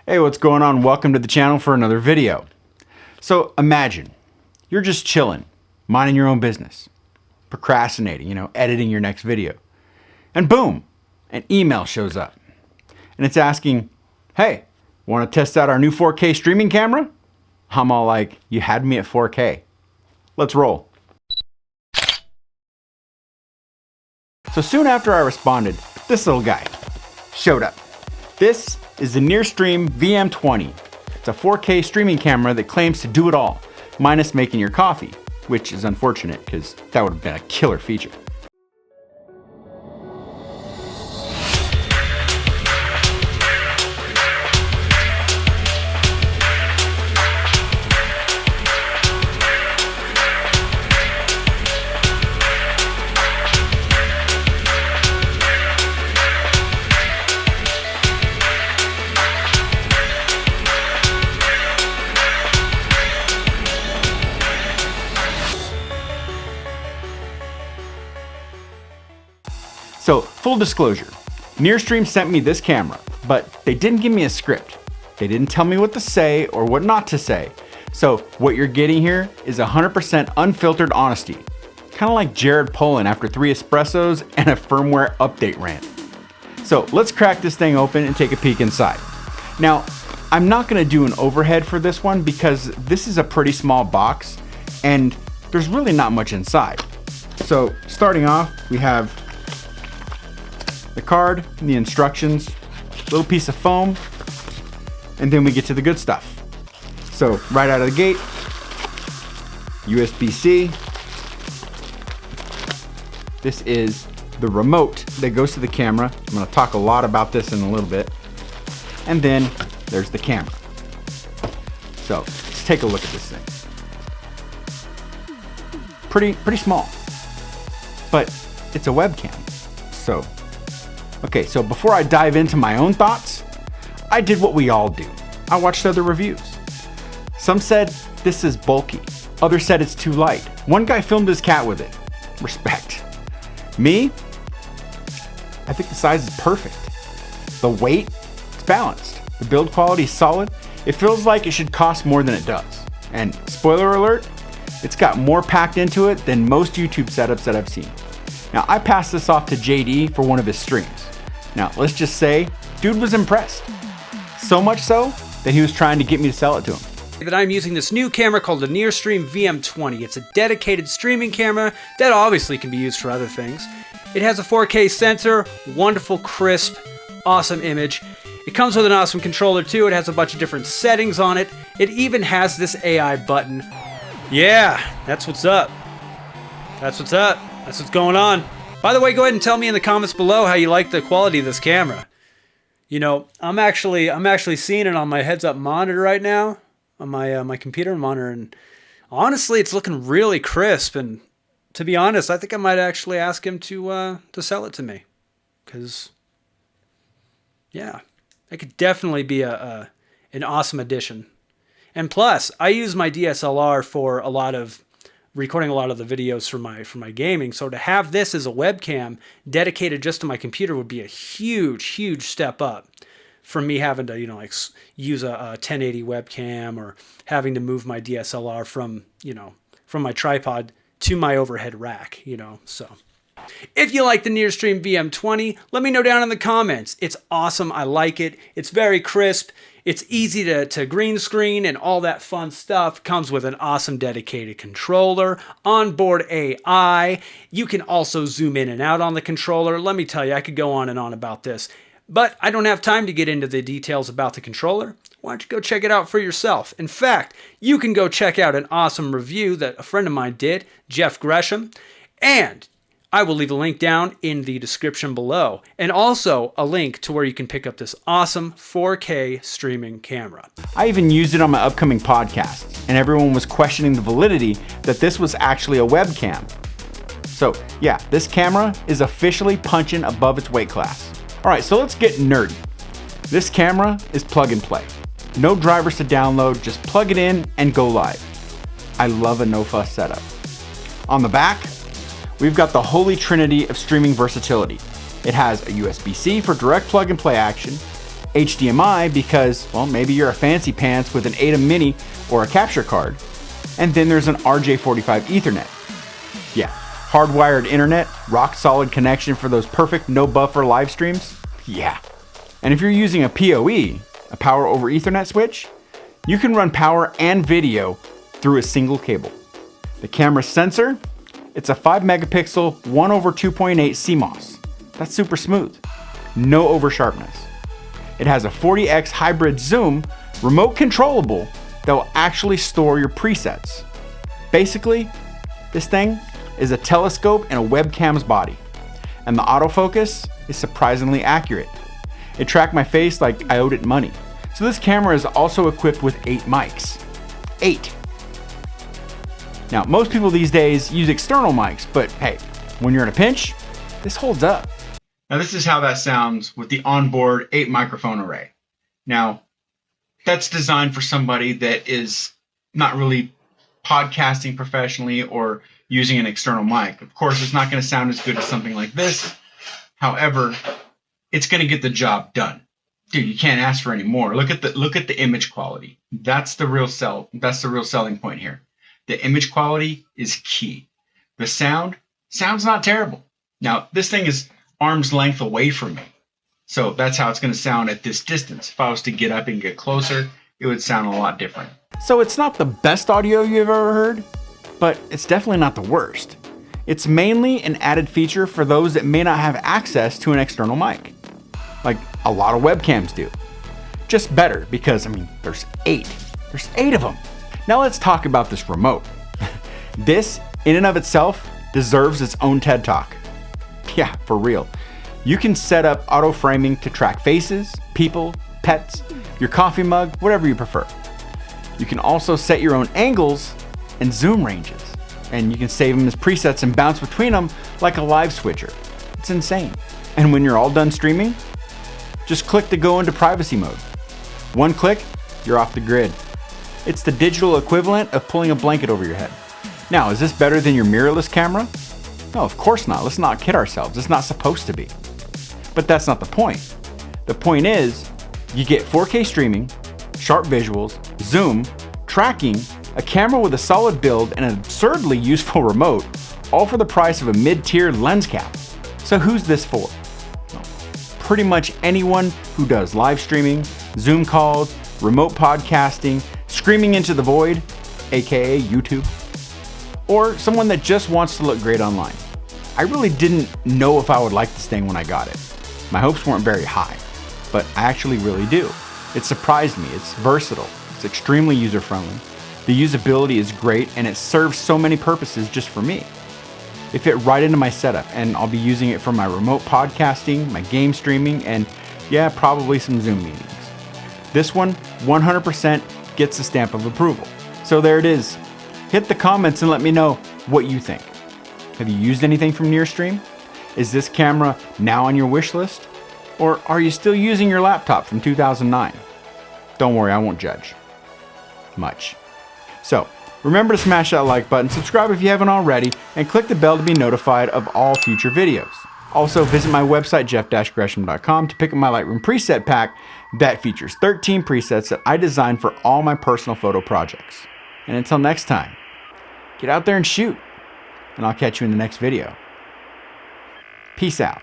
Hey, what's going on? Welcome to the channel for another video. So imagine you're just chilling, minding your own business, procrastinating, editing your next video. And boom, an email shows up. And it's asking, hey, want to test out our new 4K streaming camera? I'm all like, you had me at 4K. Let's roll. So soon after I responded, this little guy showed up. This is the Nearstream VM20. It's a 4K streaming camera that claims to do it all, minus making your coffee, which is unfortunate because that would have been a killer feature. So, full disclosure, Nearstream sent me this camera, but they didn't give me a script. They didn't tell me what to say or what not to say. So, what you're getting here is 100% unfiltered honesty. Kind of like Jared Polin after 3 espressos and a firmware update rant. So, let's crack this thing open and take a peek inside. Now, I'm not going to do an overhead for this one because this is a pretty small box and there's really not much inside. So, starting off, we have the card and the instructions, little piece of foam, and then we get to the good stuff. So right out of the gate, USB-C. This is the remote that goes to the camera. I'm going to talk a lot about this in a little bit. And then there's the camera. So let's take a look at this thing. Pretty small, but it's a webcam. So okay, so before I dive into my own thoughts, I did what we all do. I watched other reviews. Some said this is bulky. Others said it's too light. One guy filmed his cat with it. Respect. Me? I think the size is perfect. The weight? It's balanced. The build quality is solid. It feels like it should cost more than it does. And spoiler alert, it's got more packed into it than most YouTube setups that I've seen. Now, I passed this off to JD for one of his streams. Now, let's just say, dude was impressed. So much so that he was trying to get me to sell it to him. That I'm using this new camera called the Nearstream VM20. It's a dedicated streaming camera that obviously can be used for other things. It has a 4K sensor, wonderful, crisp, awesome image. It comes with an awesome controller too. It has a bunch of different settings on it. It even has this AI button. Yeah, that's what's up. That's what's up. That's what's going on. By the way, go ahead and tell me in the comments below how you like the quality of this camera. You know, I'm actually seeing it on my heads-up monitor right now, on my computer monitor, and honestly, it's looking really crisp. And to be honest, I think I might actually ask him to sell it to me, because yeah, it could definitely be an awesome addition. And plus, I use my DSLR for recording a lot of the videos for my gaming. So to have this as a webcam dedicated just to my computer would be a huge step up from me having to, use a 1080 webcam or having to move my DSLR from my tripod to my overhead rack, so. If you like the Nearstream VM20, let me know down in the comments. It's awesome. I like it. It's very crisp. It's easy to green screen and all that fun stuff. Comes with an awesome dedicated controller, onboard AI. You can also zoom in and out on the controller. Let me tell you, I could go on and on about this, but I don't have time to get into the details about the controller. Why don't you go check it out for yourself? In fact, you can go check out an awesome review that a friend of mine did, Jeff Gresham, and I will leave a link down in the description below, and also a link to where you can pick up this awesome 4K streaming camera. I even used it on my upcoming podcast, and everyone was questioning the validity that this was actually a webcam. So yeah, this camera is officially punching above its weight class. All right, so let's get nerdy. This camera is plug and play. No drivers to download, just plug it in and go live. I love a no-fuss setup. On the back, we've got the holy trinity of streaming versatility. It has a USB-C for direct plug and play action, HDMI because, well, maybe you're a fancy pants with an ATEM Mini or a capture card. And then there's an RJ45 Ethernet. Yeah, hardwired internet, rock solid connection for those perfect no buffer live streams. Yeah. And if you're using a PoE, a power over Ethernet switch, you can run power and video through a single cable. The camera sensor, it's a 5 megapixel 1/2.8 CMOS. That's super smooth. No over sharpness. It has a 40x hybrid zoom, remote controllable, that will actually store your presets. Basically, this thing is a telescope in a webcam's body. And the autofocus is surprisingly accurate. It tracked my face like I owed it money. So this camera is also equipped with 8 mics. 8. Now, most people these days use external mics, but hey, when you're in a pinch, this holds up. Now this is how that sounds with the onboard 8 microphone array. Now, that's designed for somebody that is not really podcasting professionally or using an external mic. Of course, it's not going to sound as good as something like this. However, it's going to get the job done. Dude, you can't ask for any more. Look at the image quality. That's the real selling point here. The image quality is key. The sound's not terrible. Now, this thing is arm's length away from me. So that's how it's going to sound at this distance. If I was to get up and get closer, it would sound a lot different. So it's not the best audio you've ever heard, but it's definitely not the worst. It's mainly an added feature for those that may not have access to an external mic, like a lot of webcams do. Just better because, there's 8. There's 8 of them. Now let's talk about this remote. This, in and of itself, deserves its own TED Talk. Yeah, for real. You can set up auto framing to track faces, people, pets, your coffee mug, whatever you prefer. You can also set your own angles and zoom ranges, and you can save them as presets and bounce between them like a live switcher. It's insane. And when you're all done streaming, just click to go into privacy mode. One click, you're off the grid. It's the digital equivalent of pulling a blanket over your head. Now, is this better than your mirrorless camera? No, of course not. Let's not kid ourselves. It's not supposed to be. But that's not the point. The point is, you get 4K streaming, sharp visuals, zoom, tracking, a camera with a solid build, and an absurdly useful remote, all for the price of a mid-tier lens cap. So who's this for? Well, pretty much anyone who does live streaming, Zoom calls, remote podcasting, screaming into the void, aka YouTube, or someone that just wants to look great online. I really didn't know if I would like this thing when I got it. My hopes weren't very high, but I actually really do. It surprised me. It's versatile. It's extremely user-friendly. The usability is great, and it serves so many purposes just for me. It fit right into my setup, and I'll be using it for my remote podcasting, my game streaming, and yeah, probably some Zoom meetings. This one 100% gets the stamp of approval. So there it is. Hit the comments and let me know what you think. Have you used anything from Nearstream? Is this camera now on your wish list? Or are you still using your laptop from 2009? Don't worry, I won't judge much. So remember to smash that like button, subscribe if you haven't already, and click the bell to be notified of all future videos. Also visit my website jeff-gresham.com to pick up my Lightroom preset pack that features 13 presets that I designed for all my personal photo projects. And until next time, get out there and shoot, and I'll catch you in the next video. Peace out.